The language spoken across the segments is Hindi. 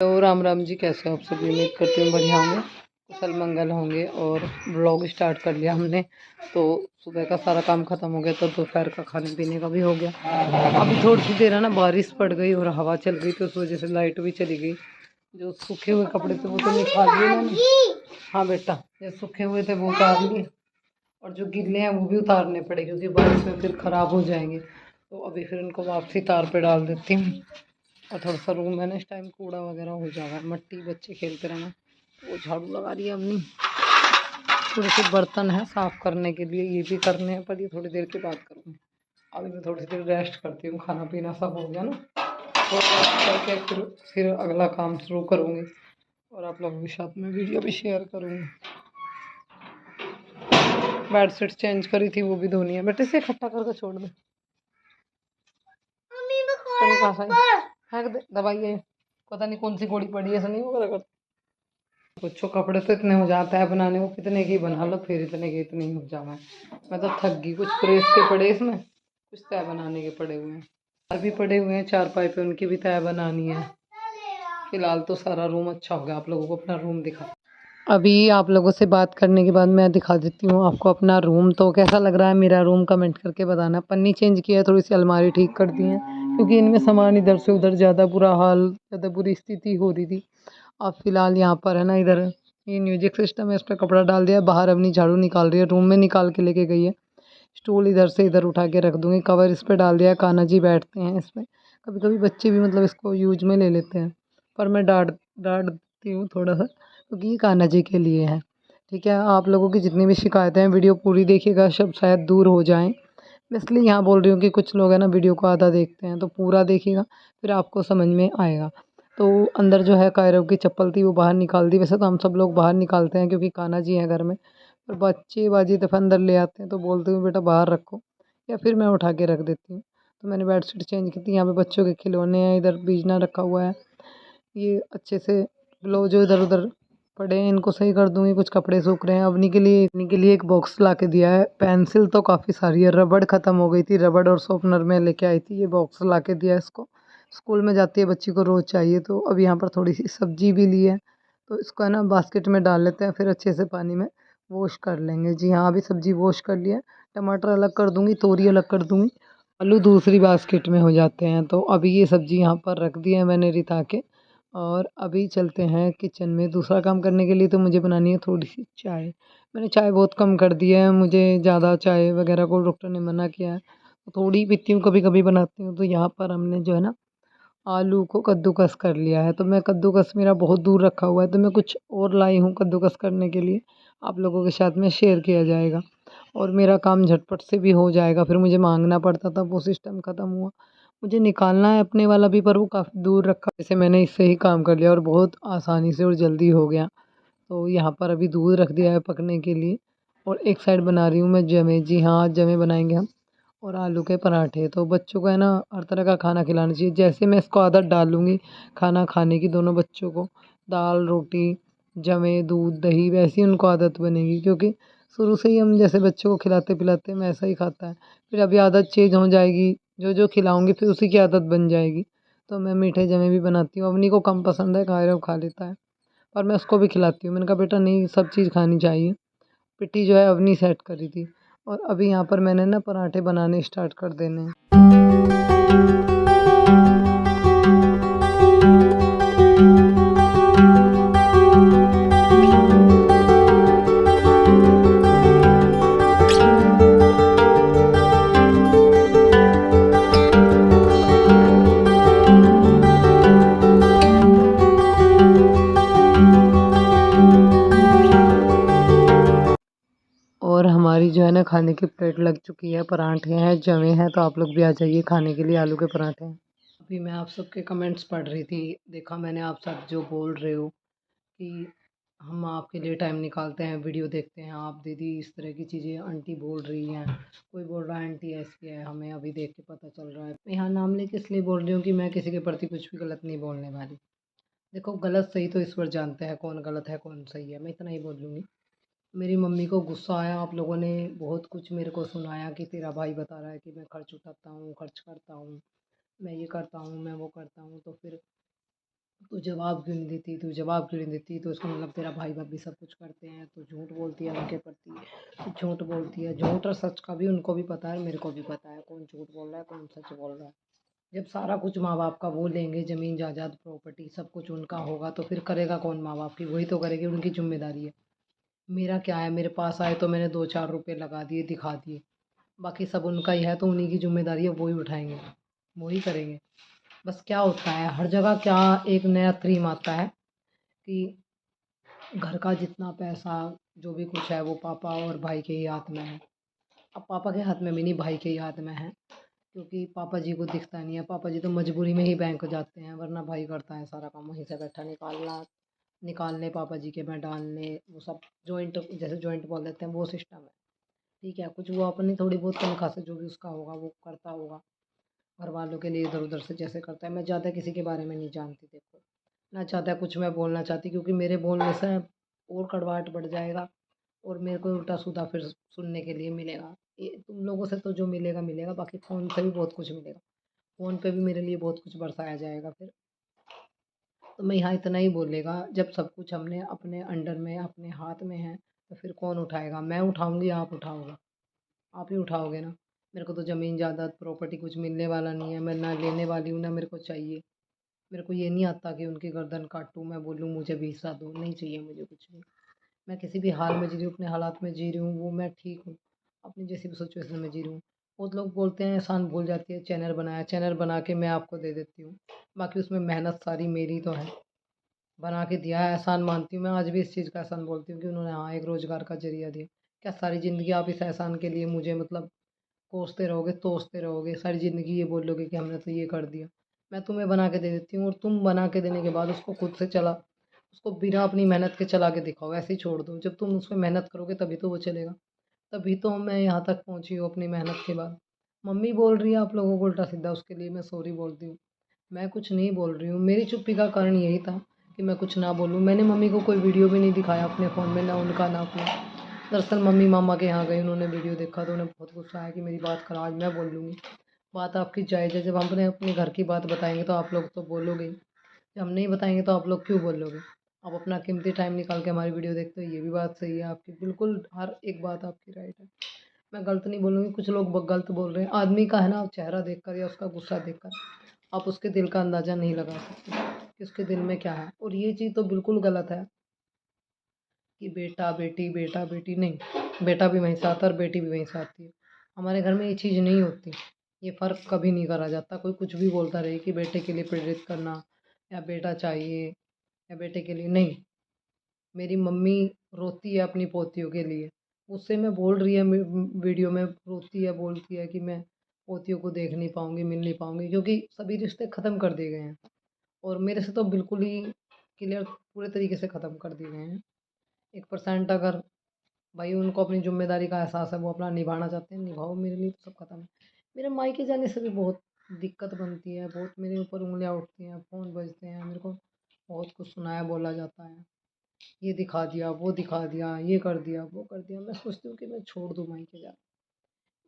तो राम राम जी, कैसे हो आप सब? उम्मीद करती हूँ बढ़िया होंगे, कुशल मंगल होंगे। और ब्लॉग स्टार्ट कर लिया हमने, तो सुबह का सारा काम खत्म हो गया, तो दोपहर का खाने पीने का भी हो गया। अभी थोड़ी सी देर है ना, बारिश पड़ गई और हवा चल गई, तो उस वजह से लाइट भी चली गई। जो सूखे हुए कपड़े थे वो तो निकाल लिए मैंने। हाँ बेटा, जो सूखे हुए थे वो उतार लिए, और जो गिले हैं वो भी उतारने पड़े, क्योंकि बारिश में फिर ख़राब हो जाएंगे। तो अभी फिर इनको वापसी तार पे डाल देती हूँ। और थोड़ा सा रूम है ना, इस टाइम कूड़ा वगैरह हो जाएगा, मट्टी बच्चे खेलते रहना, तो वो झाड़ू लगा रही है अम्मी। थोड़े से बर्तन है साफ़ करने के लिए, ये भी करने हैं, पर ये थोड़ी देर के बाद करूँगी। अभी मैं थोड़ी सी देर रेस्ट करती हूँ, खाना पीना सब हो गया ना, तो रेस्ट करके फिर अगला काम शुरू करूँगी, और आप लोगों के साथ में वीडियो भी शेयर करूँगी। बेडशीट चेंज करी थी, वो भी धोनी है। बेटे से इकट्ठा करके छोड़ दे, फेंक दे दवाई है, पता नहीं कौन सी गोली पड़ी है, ऐसा नहीं वगैरह कर। कुछ कपड़े तो इतने हो जाते हैं बनाने को, कितने की बना लो फिर इतने के इतने ही हो जावा है। मैं तो थक गई, कुछ प्रेस के पड़े इसमें, कुछ तय बनाने के पड़े हुए हैं, और भी पड़े हुए हैं चार पाई पे, उनकी भी तय बनानी है। फिलहाल तो सारा रूम अच्छा हो गया, आप लोगों को अपना रूम दिखा। अभी आप लोगों से बात करने के बाद मैं दिखा देती हूँ आपको अपना रूम। तो कैसा लग रहा है मेरा रूम, कमेंट करके बताना। पन्नी चेंज किया है, थोड़ी सी अलमारी ठीक कर दी है, क्योंकि इनमें सामान इधर से उधर ज़्यादा बुरा हाल, ज़्यादा बुरी स्थिति हो रही थी। अब फिलहाल यहाँ पर है ना, इधर ये म्यूजिक सिस्टम है, इस पर कपड़ा डाल दिया। बाहर अपनी झाड़ू निकाल रही है, रूम में निकाल के लेके गई है। स्टूल इधर से इधर उठा के रख दूँगी, कवर इस पर डाल दिया। कान्हा जी बैठते हैं इसमें, कभी कभी बच्चे भी मतलब इसको यूज में ले लेते हैं, पर मैं डांटती हूँ थोड़ा सा, क्योंकि ये कान्हा जी के लिए है। ठीक है, आप लोगों की जितनी भी शिकायतें हैं, वीडियो पूरी देखिएगा, सब शायद दूर हो जाएँ। मैं इसलिए यहाँ बोल रही हूँ कि कुछ लोग हैं ना, वीडियो को आधा देखते हैं, तो पूरा देखिएगा, फिर आपको समझ में आएगा। तो अंदर जो है कायरव की चप्पल थी, वो बाहर निकाल दी। वैसे तो हम सब लोग बाहर निकालते हैं, क्योंकि कान्हा जी हैं घर में, पर बच्चे बाजी दफ़ा अंदर ले आते हैं, तो बोलती हूँ बेटा बाहर रखो, या फिर मैं उठा के रख देती हूँ। तो मैंने बेडशीट चेंज की थी। यहाँ पे बच्चों के खिलौने हैं, इधर बीजना रखा हुआ है, ये अच्छे से लो जो इधर उधर पड़े हैं इनको सही कर दूंगी। कुछ कपड़े सूख रहे हैं। अवनी के लिए एक बॉक्स ला के दिया है। पेंसिल तो काफ़ी सारी है, रबड़ ख़त्म हो गई थी, रबड़ और शॉर्पनर में लेके आई थी, ये बॉक्स ला के दिया है इसको। स्कूल में जाती है बच्ची को रोज़ चाहिए। तो अब यहाँ पर थोड़ी सी सब्जी भी ली है, तो इसको है ना बास्केट में डाल लेते हैं, फिर अच्छे से पानी में वॉश कर लेंगे। जी हाँ, अभी सब्जी वॉश कर लिया है। टमाटर अलग कर दूंगी, तोरी अलग कर दूंगी, आलू दूसरी बास्केट में हो जाते हैं। तो अभी ये सब्जी यहाँ पर रख दी है मैंने रिता के, और अभी चलते हैं किचन में दूसरा काम करने के लिए। तो मुझे बनानी है थोड़ी सी चाय। मैंने चाय बहुत कम कर दी है, मुझे ज़्यादा चाय वगैरह को डॉक्टर ने मना किया है, तो थोड़ी पीती हूँ, कभी कभी बनाती हूँ। तो यहाँ पर हमने जो है ना, आलू को कद्दूकस कर लिया है। तो मैं कद्दूकस मेरा बहुत दूर रखा हुआ है, तो मैं कुछ और लाई हूँ कद्दूकस करने के लिए, आप लोगों के साथ में शेयर किया जाएगा, और मेरा काम झटपट से भी हो जाएगा। फिर मुझे मांगना पड़ता था, वो सिस्टम ख़त्म हुआ। मुझे निकालना है अपने वाला भी, पर वो काफ़ी दूर रखा, जैसे मैंने इससे ही काम कर लिया, और बहुत आसानी से और जल्दी हो गया। तो यहाँ पर अभी दूध रख दिया है पकने के लिए, और एक साइड बना रही हूँ मैं जमे। जी हाँ, आज जमे बनाएंगे हम, और आलू के पराठे। तो बच्चों को है ना हर तरह का खाना खिलाना चाहिए। जैसे मैं इसको आदत डालूँगी खाना खाने की, दोनों बच्चों को दाल रोटी जमे दूध दही, वैसी उनको आदत बनेगी, क्योंकि शुरू से ही हम जैसे बच्चों को खिलाते पिलाते हैं, वैसा ही खाता है। फिर अभी आदत चेंज हो जाएगी, जो जो खिलाऊँगी फिर उसी की आदत बन जाएगी। तो मैं मीठे जमे भी बनाती हूँ। अवनी को कम पसंद है, कायरव खा लेता है, पर मैं उसको भी खिलाती हूँ। मैंने कहा बेटा नहीं, सब चीज़ खानी चाहिए। पिट्टी जो है अवनी सेट करी थी, और अभी यहाँ पर मैंने ना पराठे बनाने स्टार्ट कर देने हैं। और हमारी जो है ना खाने की प्लेट लग चुकी है, पराठे हैं जमे हैं, तो आप लोग भी आ जाइए खाने के लिए। आलू के पराठे हैं। अभी मैं आप सबके कमेंट्स पढ़ रही थी, देखा मैंने आप सब जो बोल रहे हो कि हम आपके लिए टाइम निकालते हैं, वीडियो देखते हैं आप दीदी, इस तरह की चीज़ें आंटी बोल रही हैं। कोई बोल रहा है आंटी ऐसी है, हमें अभी देख के पता चल रहा है। मैं यहाँ नाम लेके इसलिए बोल रही हूँ कि मैं किसी के प्रति कुछ भी गलत नहीं बोलने वाली। देखो, गलत सही तो ईश्वर जानते हैं, कौन गलत है कौन सही है, मैं इतना ही बोलूँगी। मेरी मम्मी को गुस्सा आया, आप लोगों ने बहुत कुछ मेरे को सुनाया कि तेरा भाई बता रहा है कि मैं खर्च उठाता हूँ, खर्च करता हूँ, मैं ये करता हूँ, मैं वो करता हूँ। तो फिर तू जवाब क्यों नहीं देती, तू जवाब क्यों नहीं देती, तो इसका मतलब तेरा भाई भाभी सब कुछ करते हैं, तो झूठ बोलती है उनके प्रति, तो झूठ बोलती है। झूठ और सच का भी उनको भी पता है, मेरे को भी पता है कौन झूठ बोल रहा है कौन सच बोल रहा है। जब सारा कुछ माँ बाप का वो लेंगे, ज़मीन जायदाद प्रॉपर्टी सब कुछ उनका होगा, तो फिर करेगा कौन माँ बाप की, वही तो करेगी, उनकी जिम्मेदारी है। मेरा क्या है, मेरे पास आए तो मैंने 2-4 रुपए लगा दिए, दिखा दिए, बाकी सब उनका ही है, तो उन्हीं की जिम्मेदारी है, वो ही उठाएंगे, वो ही करेंगे। बस क्या होता है हर जगह, क्या एक नया थ्रीम आता है कि घर का जितना पैसा जो भी कुछ है वो पापा और भाई के ही हाथ में है। अब पापा के हाथ में भी नहीं, भाई के ही हाथ में है, क्योंकि पापा जी को दिखता नहीं है। पापा जी तो मजबूरी में ही बैंक जाते हैं, वरना भाई करता है सारा काम, वहीं से बैठा निकालना, निकालने पापा जी के में डालने, वो सब जॉइंट, जैसे जॉइंट बोल देते हैं वो सिस्टम है। ठीक है, कुछ वो अपनी थोड़ी बहुत तनख्वाह से जो भी उसका होगा वो करता होगा, घर वालों के लिए इधर उधर से जैसे करता है। मैं ज़्यादा किसी के बारे में नहीं जानती, देखो ना ज़्यादा कुछ मैं बोलना चाहती, क्योंकि मेरे बोलने से और कड़वाहट बढ़ जाएगा और मेरे को उल्टा सीधा फिर सुनने के लिए मिलेगा। ये तुम लोगों से तो जो मिलेगा मिलेगा, बाकी फ़ोन से भी बहुत कुछ मिलेगा, फ़ोन पे भी मेरे लिए बहुत कुछ बरसाया जाएगा फिर। तो मैं यहाँ इतना ही बोलेगा, जब सब कुछ हमने अपने अंडर में अपने हाथ में है, तो फिर कौन उठाएगा? मैं उठाऊंगी, आप उठाओगे? आप ही उठाओगे ना। मेरे को तो ज़मीन जायदाद प्रॉपर्टी कुछ मिलने वाला नहीं है, मैं ना लेने वाली हूँ ना मेरे को चाहिए। मेरे को ये नहीं आता कि उनकी गर्दन काटूँ, मैं बोलूँ मुझे भी हिस्सा दो, नहीं चाहिए मुझे कुछ भी। मैं किसी भी हाल में जी रही हूँ, अपने हालात में जी रही हूँ, वो मैं ठीक हूँ, अपनी जैसी भी सिचुएशन में जी रही हूँ। बहुत लोग बोलते हैं एहसान भूल जाती है, चैनल बनाया, चैनल बना के मैं आपको दे देती हूँ, बाकी उसमें मेहनत सारी मेरी तो है, बना के दिया है। एहसान मानती हूँ मैं, आज भी इस चीज़ का एहसान बोलती हूँ कि उन्होंने हाँ एक रोज़गार का जरिया दिया। क्या सारी ज़िंदगी आप इस एहसान के लिए मुझे मतलब कोसते रहोगे, तोसते रहोगे, सारी ज़िंदगी ये बोलोगे कि हमने तो ये कर दिया? मैं तुम्हें बना के दे देती हूँ, और तुम बना के देने के बाद उसको खुद से चला, उसको बिना अपनी मेहनत के चला के दिखाओ, ऐसे ही छोड़ दो। जब तुम उसमें मेहनत करोगे तभी तो वो चलेगा, तभी तो मैं यहाँ तक पहुँची हूँ अपनी मेहनत के बाद। मम्मी बोल रही है आप लोगों को उल्टा सीधा, उसके लिए मैं सॉरी बोलती हूँ। मैं कुछ नहीं बोल रही हूँ, मेरी चुप्पी का कारण यही था कि मैं कुछ ना बोलूँ। मैंने मम्मी को कोई वीडियो भी नहीं दिखाया अपने फ़ोन में, ना उनका ना अपना। दरअसल मम्मी मामा के यहाँ गई, उन्होंने वीडियो देखा तो उन्हें बहुत गुस्सा आया कि मेरी बात करो, आज मैं बोल लूँगी। बात आपकी जायज़ है, जब हमने अपने घर की बात बताएंगे तो आप लोग तो बोलोगे ही, जब हम नहीं बताएंगे तो आप लोग क्यों बोलोगे? आप अपना कीमती टाइम निकाल के हमारी वीडियो देखते हो, ये भी बात सही है आपकी, बिल्कुल हर एक बात आपकी राइट है, मैं गलत नहीं बोलूँगी। कुछ लोग गलत बोल रहे हैं, आदमी का है ना चेहरा देखकर या उसका गुस्सा देखकर आप उसके दिल का अंदाज़ा नहीं लगा सकते कि उसके दिल में क्या है। और ये चीज़ तो बिल्कुल गलत है कि बेटा बेटी नहीं, बेटा भी वहीं से आता है और बेटी भी वहीं से आती है। हमारे घर में ये चीज़ नहीं होती, ये फ़र्क कभी नहीं करा जाता। कोई कुछ भी बोलता रहे कि बेटे के लिए प्रेरित करना या बेटा चाहिए या बेटे के लिए नहीं। मेरी मम्मी रोती है अपनी पोतियों के लिए, उससे मैं बोल रही है वीडियो में, रोती है बोलती है कि मैं पोतियों को देख नहीं पाऊँगी, मिल नहीं पाऊँगी, क्योंकि सभी रिश्ते ख़त्म कर दिए गए हैं और मेरे से तो बिल्कुल ही क्लियर पूरे तरीके से ख़त्म कर दिए गए हैं। 1% अगर भाई उनको अपनी ज़िम्मेदारी का एहसास है, वो अपना निभाना चाहते हैं, निभाओ, मेरे लिए तो सब ख़त्म है। मेरे मायके जाने से भी बहुत दिक्कत बनती है, बहुत मेरे ऊपर उँगलियाँ उठती हैं, फ़ोन बजते हैं, मेरे को बहुत कुछ सुनाया बोला जाता है, ये दिखा दिया, वो दिखा दिया, ये कर दिया, वो कर दिया। मैं सोचती हूँ कि मैं छोड़ दूँ मायके जाना,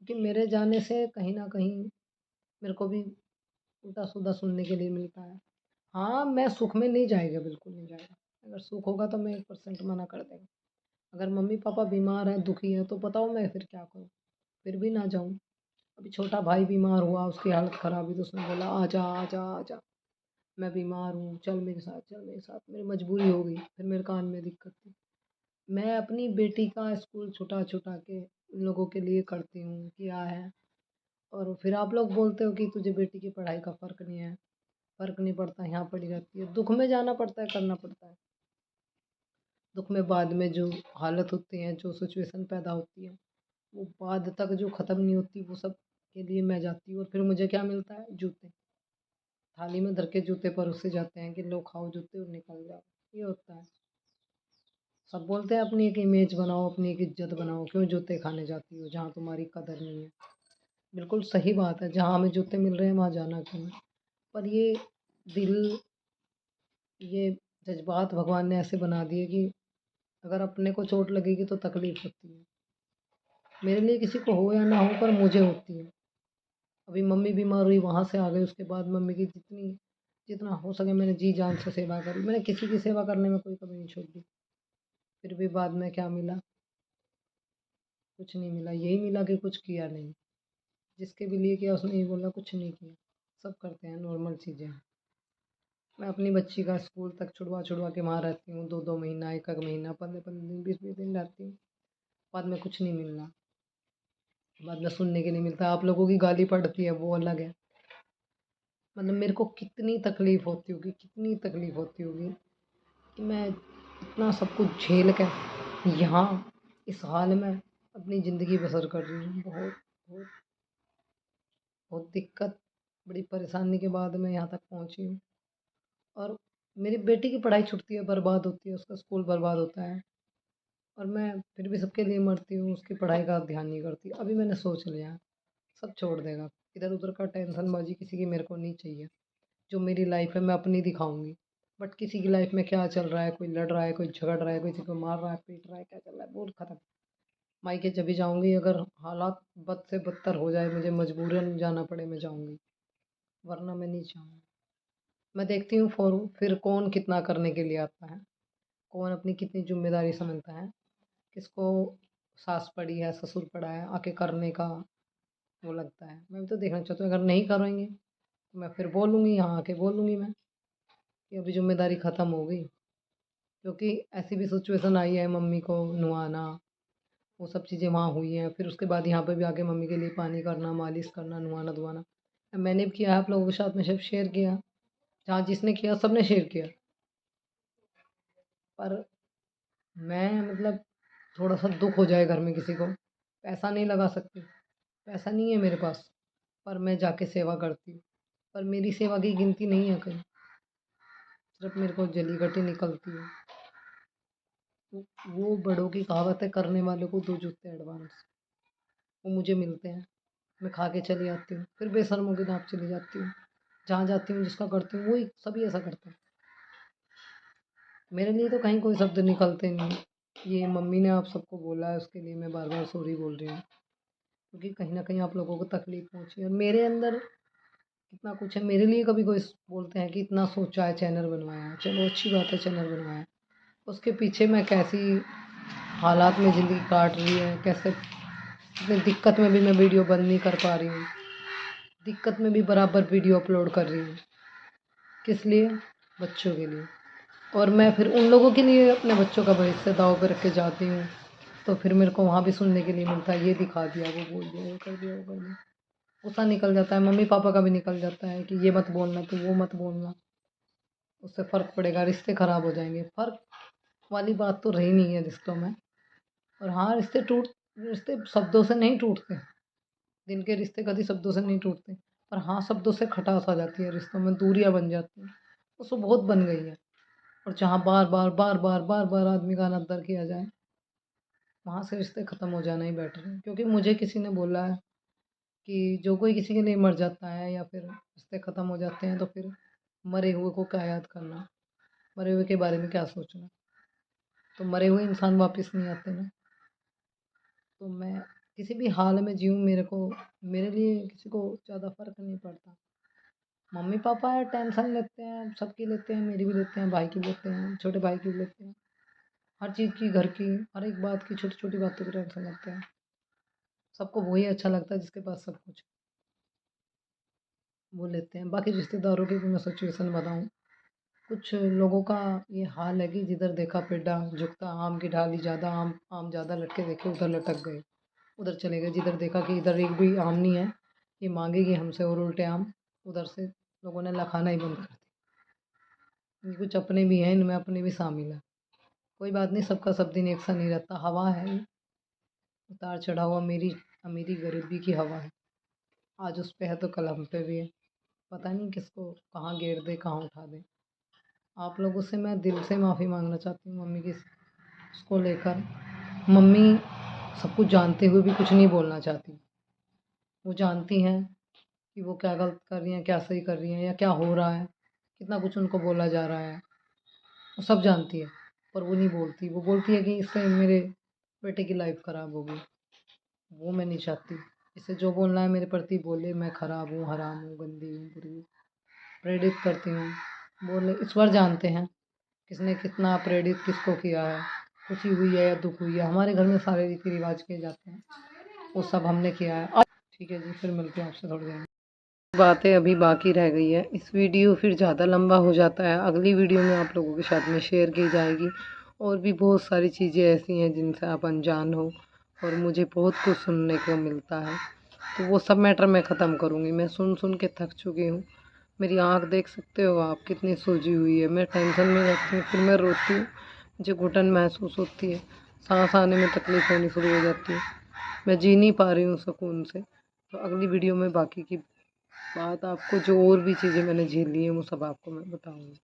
क्योंकि मेरे जाने से कहीं न कहीं मेरे को भी उल्टा-सीधा सुनने के लिए मिलता है। हाँ, मैं सुख में नहीं जाएगा, बिल्कुल नहीं जाएगा। अगर सुख होगा तो मैं 1% मना कर देंगे। अगर मम्मी-पापा बीमार हैं, दुखी हैं, तो बताओ मैं फिर क्या करूँ? फिर भी ना जाऊँ। अभी छोटा भाई बीमार हुआ, उसकी हालत ख़राब हुई तो उसने बोला आजा, आजा, आजा। मैं बीमार हूँ, चल मेरे साथ, चल मेरे साथ। मेरी मजबूरी हो गई, फिर मेरे कान में दिक्कत थी। मैं अपनी बेटी का स्कूल छुटा-छुटा के उन लोगों के लिए करती हूँ, किया है, और फिर आप लोग बोलते हो कि तुझे बेटी की पढ़ाई का फ़र्क नहीं है। फ़र्क नहीं पड़ता, यहाँ पड़ी रहती है। दुःख में जाना पड़ता है, करना पड़ता है। दुःख में बाद में जो हालत होती है, जो सिचुएशन पैदा होती है, वो बाद तक जो ख़त्म नहीं होती, वो सब के लिए मैं जाती हूँ, और फिर मुझे क्या मिलता है? जूते। थाली में धर के जूते परोसे जाते हैं कि लो खाओ जूते और निकल जाओ। ये होता है। सब बोलते हैं अपनी एक इमेज बनाओ, अपनी एक इज़्ज़त बनाओ, क्यों जूते खाने जाती हो जहाँ तुम्हारी कदर नहीं है? बिल्कुल सही बात है, जहाँ हमें जूते मिल रहे हैं वहाँ जाना क्यों है? पर ये दिल, ये जज़्बात भगवान ने ऐसे बना दिए कि अगर अपने को चोट लगेगी तो तकलीफ़ होती है। मेरे लिए किसी को हो या ना हो, पर मुझे होती है। अभी मम्मी बीमार हुई, वहाँ से आ गई, उसके बाद मम्मी की जितनी जितना हो सके मैंने जी जान से सेवा करी। मैंने किसी की सेवा करने में कोई कमी नहीं छोड़ी। फिर भी बाद में क्या मिला? कुछ नहीं मिला। यही मिला कि कुछ किया नहीं। जिसके भी लिए किया उसने यही बोला कुछ नहीं किया। सब करते हैं, नॉर्मल चीज़ें हैं। मैं अपनी बच्ची का स्कूल तक छुड़वा छुड़वा के वहाँ रहती हूँ, 2-2 महीना, 1-1 महीना, 15-15 दिन, 20-20 दिन रहती हूँ। बाद में कुछ नहीं मिलना। बाद में सुनने के लिए मिलता है, आप लोगों की गाली पड़ती है, वो अलग है। मतलब मेरे को कितनी तकलीफ़ होती होगी, कितनी तकलीफ़ होती होगी कि मैं इतना सब कुछ झेल के यहाँ इस हाल में अपनी ज़िंदगी बसर कर रही हूँ। बहुत बहुत बहुत दिक्कत, बड़ी परेशानी के बाद मैं यहाँ तक पहुँची हूँ। और मेरी बेटी की पढ़ाई छूटती है, बर्बाद होती है, उसका स्कूल बर्बाद होता है और मैं फिर भी सबके लिए मरती हूँ, उसकी पढ़ाई का ध्यान नहीं करती। अभी मैंने सोच लिया है, सब छोड़ देगा। इधर-उधर का टेंशनबाज़ी किसी की मेरे को नहीं चाहिए। जो मेरी लाइफ़ है मैं अपनी दिखाऊँगी। बट किसी की लाइफ़ में क्या चल रहा है, कोई लड़ रहा है, कोई झगड़ रहा है, कोई किसी को मार रहा है, पीट रहा है, क्या चल रहा है, बोल ख़त्म। मायके जभी जाऊँगी अगर हालात बद से बदतर हो जाए, मुझे मजबूरन जाना पड़े, मैं जाऊँगी, वरना मैं नहीं जाऊँगी। मैं देखती हूँ फिर कौन कितना करने के लिए आता है, कौन अपनी कितनी ज़िम्मेदारी समझता है, किसको सास पड़ी है, ससुर पड़ा है, आके करने का वो लगता है। मैं भी तो देखना चाहती हूँ, अगर नहीं करेंगे तो मैं फिर बोलूँगी, यहाँ आके बोलूँगी मैं कि अभी ज़िम्मेदारी ख़त्म हो गई। क्योंकि ऐसी भी सिचुएशन आई है, मम्मी को नहवाना, वो सब चीज़ें वहाँ हुई हैं। फिर उसके बाद यहाँ पे भी आके मम्मी के लिए पानी करना, मालिश करना, नहवाना-धुआना। मैंने भी किया है, आप लोगों के साथ में सब शेयर किया। जहाँ जिसने किया सबने शेयर किया। पर मैं मतलब थोड़ा-सा दुःख हो जाए घर में किसी को, पैसा नहीं लगा सकती, पैसा नहीं है मेरे पास, पर मैं जाके सेवा करती हूँ। पर मेरी सेवा की गिनती नहीं है कहीं, सिर्फ़ मेरे को जली-घटी निकलती है। वो बड़ों की कहावत है, करने वालों को 2 जूते एडवांस। वो मुझे मिलते हैं, मैं खा के चली आती हूँ, फिर बेशर्मों की नाक चली जाती हूँ। जहाँ जाती हूँ, जिसका करती हूँ, वही सभी ऐसा करते हैं। मेरे लिए तो कहीं कोई शब्द निकलते नहीं। ये मम्मी ने आप सबको बोला है, उसके लिए मैं बार-बार सॉरी बोल रही हूँ, क्योंकि कहीं न कहीं आप लोगों को तकलीफ़ पहुँची है। और मेरे अंदर इतना कुछ है, मेरे लिए कभी कोई बोलते हैं कि इतना सोचा है, चैनल बनवाया है, चलो अच्छी बात है, चैनल बनवाया है। उसके पीछे मैं कैसी हालात में ज़िंदगी काट रही है, कैसे इतनी दिक्कत में भी मैं वीडियो बंद नहीं कर पा रही हूँ, दिक्कत में भी बराबर वीडियो अपलोड कर रही हूँ। किस लिए? बच्चों के लिए। और मैं फिर उन लोगों के लिए अपने बच्चों का भविष्य दाँव पे रख के जाती हूँ, तो फिर मेरे को वहाँ भी सुनने के लिए मिलता है, ये दिखा दिया, वो बोल दिया, ये कर दिया, वो कर दिया। गुस्सा निकल जाता है, मम्मी-पापा का भी निकल जाता है कि ये मत बोलना, तू वो मत बोलना, उससे फ़र्क पड़ेगा, रिश्ते ख़राब हो जाएँगे। फ़र्क वाली बात तो रही नहीं है रिश्तों में। और हाँ, रिश्ते शब्दों से नहीं टूटते। दिल के रिश्ते कभी शब्दों से नहीं टूटते। पर हाँ, शब्दों से खटास आ जाती है, रिश्तों में दूरियाँ बन जाती हैं। वो सो बहुत बन गई है। और जहाँ बार-बार, बार-बार, बार-बार आदमी का अनर्थ किया जाए, वहाँ से रिश्ते ख़त्म हो जाना ही बेटर है। क्योंकि मुझे किसी ने बोला है कि जो कोई किसी के लिए मर जाता है या फिर रिश्ते ख़त्म हो जाते हैं, तो फिर मरे हुए को क्या याद करना, मरे हुए के बारे में क्या सोचना। तो मरे हुए इंसान वापस नहीं आते ना। तो मैं किसी भी हाल में जीऊँ, मेरे लिए किसी को ज़्यादा फ़र्क नहीं पड़ता। मम्मी-पापा है, टेंशन लेते हैं, सबकी लेते हैं, मेरी भी लेते हैं, भाई की भी लेते हैं, छोटे भाई की भी लेते हैं। हर चीज़ की, घर की, हर एक बात की, छोटी-छोटी बातों की टेंशन लेते हैं। सबको वही अच्छा लगता है जिसके पास सब कुछ, वो लेते हैं। बाकी रिश्तेदारों की भी मैं सिचुएशन बताऊँ, कुछ लोगों का ये हाल है कि जिधर देखा पेड्डा झुकता, आम की डाली ज़्यादा, आम आम ज़्यादा लटके देखे उधर लटक गए, उधर चले गए। जिधर देखा कि इधर एक भी आम नहीं है, ये मांगेगी हमसे और उल्टे आम, उधर से लोगों ने लखाना ही बंद कर दिया। ये कुछ अपने भी हैं, इनमें अपने भी शामिल है। कोई बात नहीं, सबका सब दिन एक सा नहीं रहता, हवा है ये, उतार चढ़ाव, अमीरी अमीरी गरीबी की हवा है। आज उस पे है तो कल हम पे भी है। पता नहीं किसको कहाँ गिर दे, कहाँ उठा दे। आप लोगों से मैं दिल से माफ़ी मांगना चाहती हूँ मम्मी की उसको लेकर। मम्मी सब कुछ जानते हुए भी कुछ नहीं बोलना चाहती। वो जानती हैं कि वो क्या गलत कर रही हैं, क्या सही कर रही हैं, या क्या हो रहा है, कितना कुछ उनको बोला जा रहा है, वो सब जानती है, पर वो नहीं बोलती। वो बोलती है कि इससे मेरे बेटे की लाइफ ख़राब होगी। वो मैं नहीं चाहती। इसे जो बोलना है मेरे प्रति बोले, मैं ख़राब हूँ, हराम हूँ, गंदी हूँ, बुरी हूँ, प्रेरित करती हूँ। बोले इस बार जानते हैं किसने कितना प्रेरित किसको किया है, खुशी हुई है या दुख हुई है। हमारे घर में सारे रीति रिवाज किए जाते हैं, वो सब हमने किया है। ठीक है जी, फिर मिलते हैं आपसे थोड़ी देर। बातें अभी बाकी रह गई है, इस वीडियो फिर ज़्यादा लंबा हो जाता है, अगली वीडियो में आप लोगों के साथ में शेयर की जाएगी। और भी बहुत सारी चीज़ें ऐसी हैं जिनसे आप अनजान हो और मुझे बहुत कुछ सुनने को मिलता है, तो वो सब मैटर मैं ख़त्म करूँगी। मैं सुन सुन के थक चुकी हूँ। मेरी आँख देख सकते हो आप कितनी सूजी हुई है। मैं टेंशन में रहती हूँ, फिर मैं रोती हूँ, मुझे घुटन महसूस होती है, सांस आने में तकलीफ होनी शुरू हो जाती है, मैं जी नहीं पा रही हूँ सुकून से। तो अगली वीडियो में बाकी की बात, आपको जो और भी चीज़ें मैंने झेली हैं वो सब आपको मैं बताऊँगी।